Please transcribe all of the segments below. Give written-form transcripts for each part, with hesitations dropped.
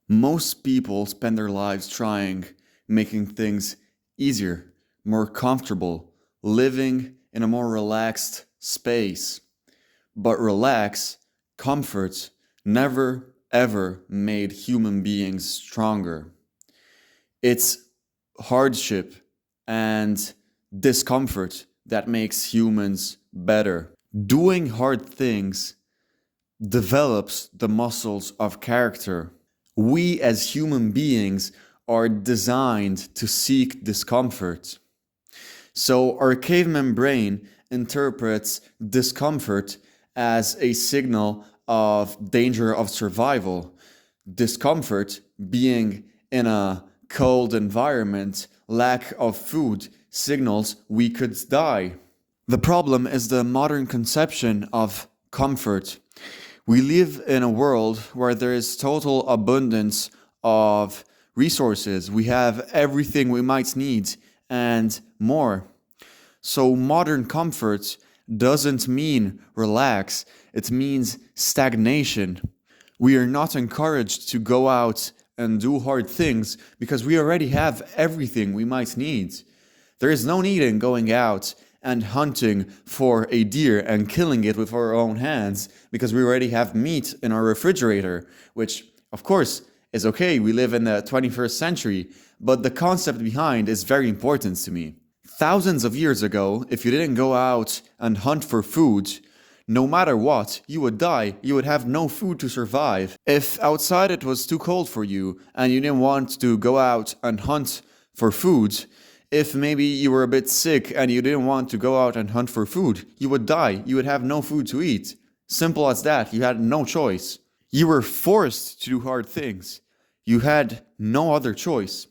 Most people spend their lives trying, making things easier, more comfortable, living in a more relaxed space. But relax, comfort, never ever made human beings stronger. It's hardship and discomfort that makes humans better. Doing hard things develops the muscles of character. We as human beings are designed to seek discomfort. So our caveman brain interprets discomfort as a signal of danger of survival. Discomfort being in a cold environment, lack of food signals we could die. The problem is the modern conception of comfort. We live in a world where there is total abundance of resources. We have everything we might need and more. So modern comfort doesn't mean relax, it means stagnation. We are not encouraged to go out and do hard things because we already have everything we might need. There is no need in going out and hunting for a deer and killing it with our own hands because we already have meat in our refrigerator, which, of course, is okay. We live in the 21st century, but the concept behind is very important to me. Thousands of years ago, if you didn't go out and hunt for food, no matter what, you would die. You would have no food to survive. If outside it was too cold for you and you didn't want to go out and hunt for food, if maybe you were a bit sick and you didn't want to go out and hunt for food, you would die. You would have no food to eat. Simple as that. You had no choice. You were forced to do hard things. You had no other choice.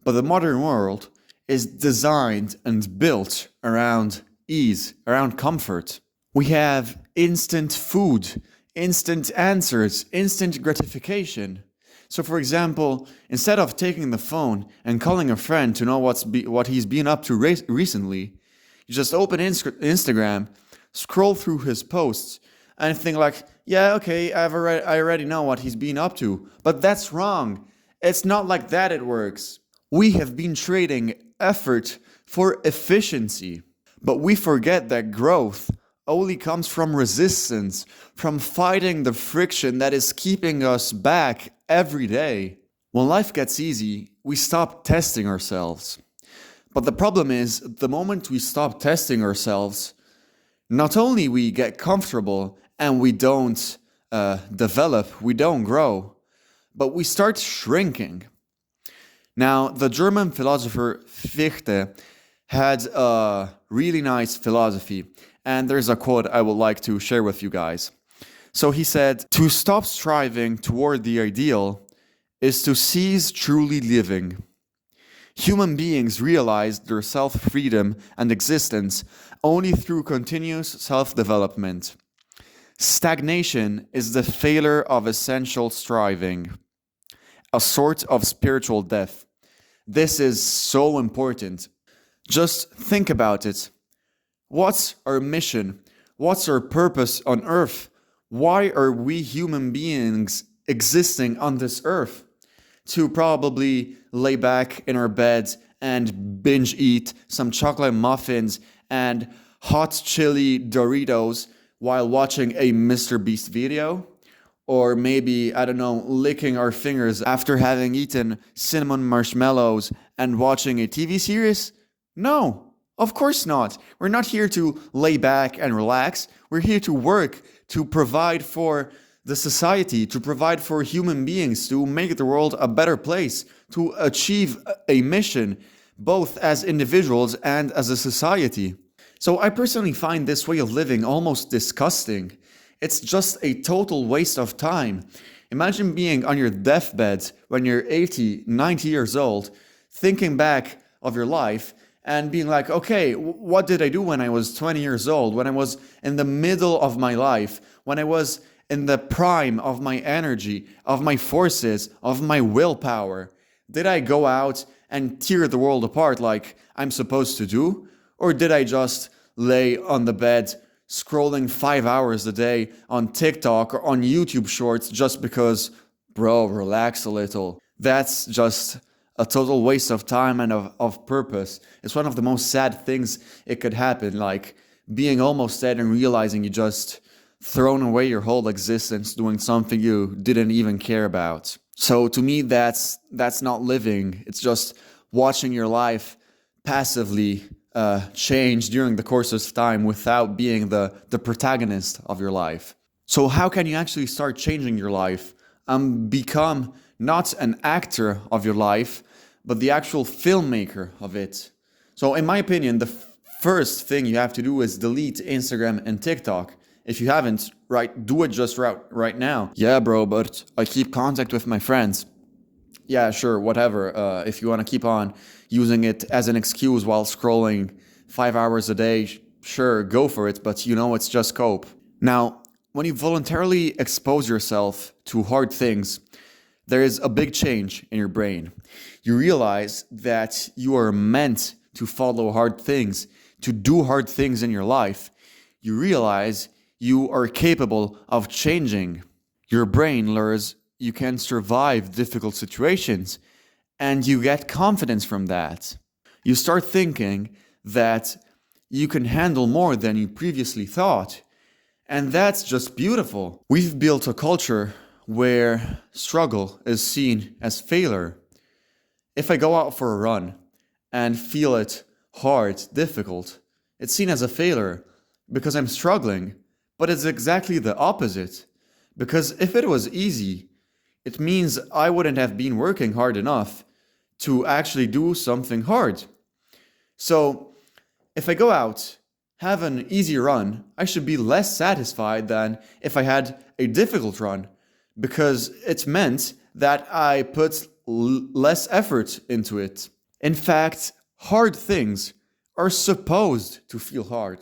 But the modern world is designed and built around ease, around comfort. We have instant food, instant answers, instant gratification. So for example, instead of taking the phone and calling a friend to know what he's been up to recently, you just open Instagram, scroll through his posts, and think like, yeah, okay, I already know what he's been up to. But that's wrong. It's not like that it works. We have been trading effort for efficiency. But we forget that growth only comes from resistance, from fighting the friction that is keeping us back every day. When life gets easy, we stop testing ourselves. But the problem is, the moment we stop testing ourselves, not only we get comfortable and we don't develop, we don't grow, but we start shrinking. Now, the German philosopher Fichte had a really nice philosophy, and there's a quote I would like to share with you guys. So he said, "To stop striving toward the ideal is to cease truly living. Human beings realize their self-freedom and existence only through continuous self-development. Stagnation is the failure of essential striving, a sort of spiritual death." This is so important. Just think about it. What's our mission? What's our purpose on earth? Why are we human beings existing on this earth? To probably lay back in our beds and binge eat some chocolate muffins and hot chili Doritos while watching a Mr. Beast video? Or maybe, I don't know, licking our fingers after having eaten cinnamon marshmallows and watching a TV series? No, of course not. We're not here to lay back and relax. We're here to work, to provide for the society, to provide for human beings, to make the world a better place, to achieve a mission, both as individuals and as a society. So I personally find this way of living almost disgusting. It's just a total waste of time. Imagine being on your deathbed when you're 80, 90 years old, thinking back of your life and being like, okay, what did I do when I was 20 years old, when I was in the middle of my life, when I was in the prime of my energy, of my forces, of my willpower? Did I go out and tear the world apart like I'm supposed to do? Or did I just lay on the bed scrolling 5 hours a day on TikTok or on YouTube Shorts just because bro, relax a little. That's just a total waste of time and of purpose. It's one of the most sad things it could happen, like being almost dead and realizing you just thrown away your whole existence doing something you didn't even care about. So to me, that's not living. It's just watching your life passively change during the course of time without being the protagonist of your life. So how can you actually start changing your life? Become not an actor of your life, but the actual filmmaker of it. So in my opinion, the first thing you have to do is delete Instagram and TikTok. If you haven't, do it just right now. Yeah, bro, but I keep contact with my friends. Yeah, sure, whatever. If you want to keep on using it as an excuse while scrolling 5 hours a day, sure, go for it, but it's just cope. Now, when you voluntarily expose yourself to hard things, there is a big change in your brain. You realize that you are meant to follow hard things, to do hard things in your life. You realize you are capable of changing. Your brain learns you can survive difficult situations, and you get confidence from that. You start thinking that you can handle more than you previously thought, and that's just beautiful. We've built a culture where struggle is seen as failure. If I go out for a run and feel it hard, difficult, it's seen as a failure because I'm struggling. But it's exactly the opposite. Because if it was easy, it means I wouldn't have been working hard enough to actually do something hard. So if I go out, have an easy run, I should be less satisfied than if I had a difficult run, because it meant that I put less effort into it. In fact, hard things are supposed to feel hard.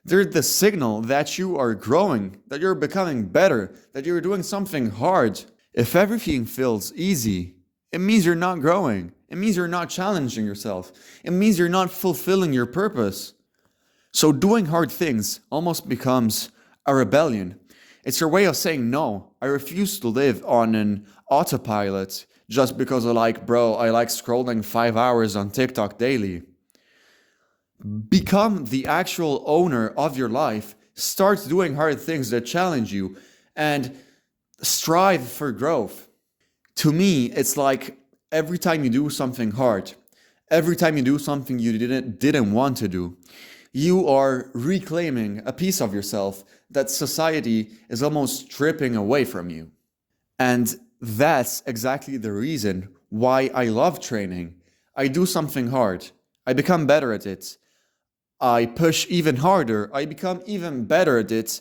They're the signal that you are growing, that you're becoming better, that you're doing something hard. If everything feels easy, it means you're not growing. It means you're not challenging yourself. It means you're not fulfilling your purpose. So doing hard things almost becomes a rebellion. It's your way of saying, no, I refuse to live on an autopilot just because I like scrolling 5 hours on TikTok daily. Become the actual owner of your life. Start doing hard things that challenge you and strive for growth. To me, it's like every time you do something hard, every time you do something you didn't want to do, you are reclaiming a piece of yourself that society is almost stripping away from you. And that's exactly the reason why I love training. I do something hard. I become better at it. I push even harder, I become even better at it,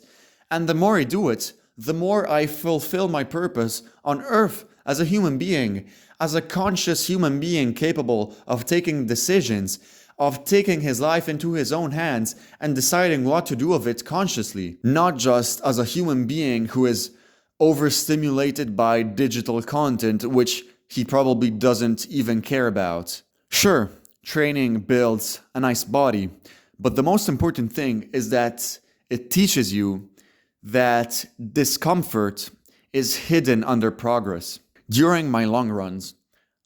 and the more I do it, the more I fulfill my purpose on earth as a human being, as a conscious human being capable of taking decisions, of taking his life into his own hands and deciding what to do with it consciously, not just as a human being who is overstimulated by digital content, which he probably doesn't even care about. Sure, training builds a nice body, but the most important thing is that it teaches you that discomfort is hidden under progress. During my long runs,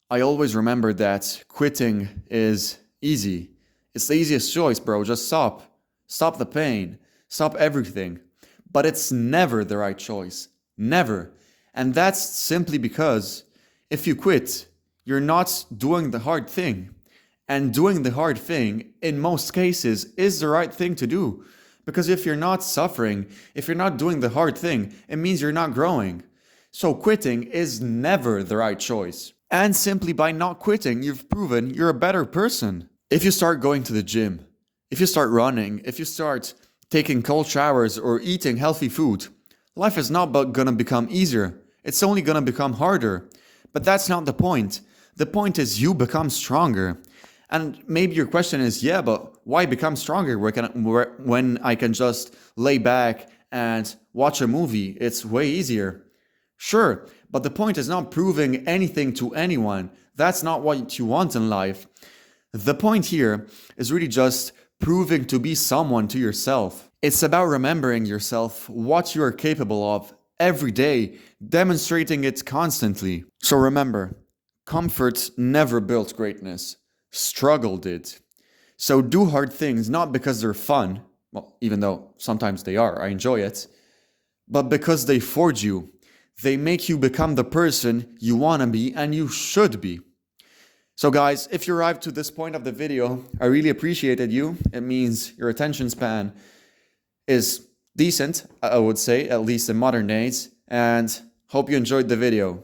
I always remember that quitting is easy. It's the easiest choice, bro. Just stop. Stop the pain. Stop everything. But it's never the right choice. Never. And that's simply because if you quit, you're not doing the hard thing. And doing the hard thing, in most cases, is the right thing to do. Because if you're not suffering, if you're not doing the hard thing, it means you're not growing. So quitting is never the right choice. And simply by not quitting, you've proven you're a better person. If you start going to the gym, if you start running, if you start taking cold showers or eating healthy food, life is not gonna become easier. It's only gonna become harder. But that's not the point. The point is you become stronger. And maybe your question is, yeah, but why become stronger when I can just lay back and watch a movie? It's way easier. Sure, but the point is not proving anything to anyone. That's not what you want in life. The point here is really just proving to be someone to yourself. It's about remembering yourself, what you are capable of, every day, demonstrating it constantly. So remember, comfort never built greatness, struggle did. So do hard things not because they're fun, well, even though sometimes they are, I enjoy it, but because they forge you. They make you become the person you want to be and you should be. So guys, if you arrived to this point of the video, I really appreciated you. It means your attention span is decent, I would say, at least in modern days, and hope you enjoyed the video.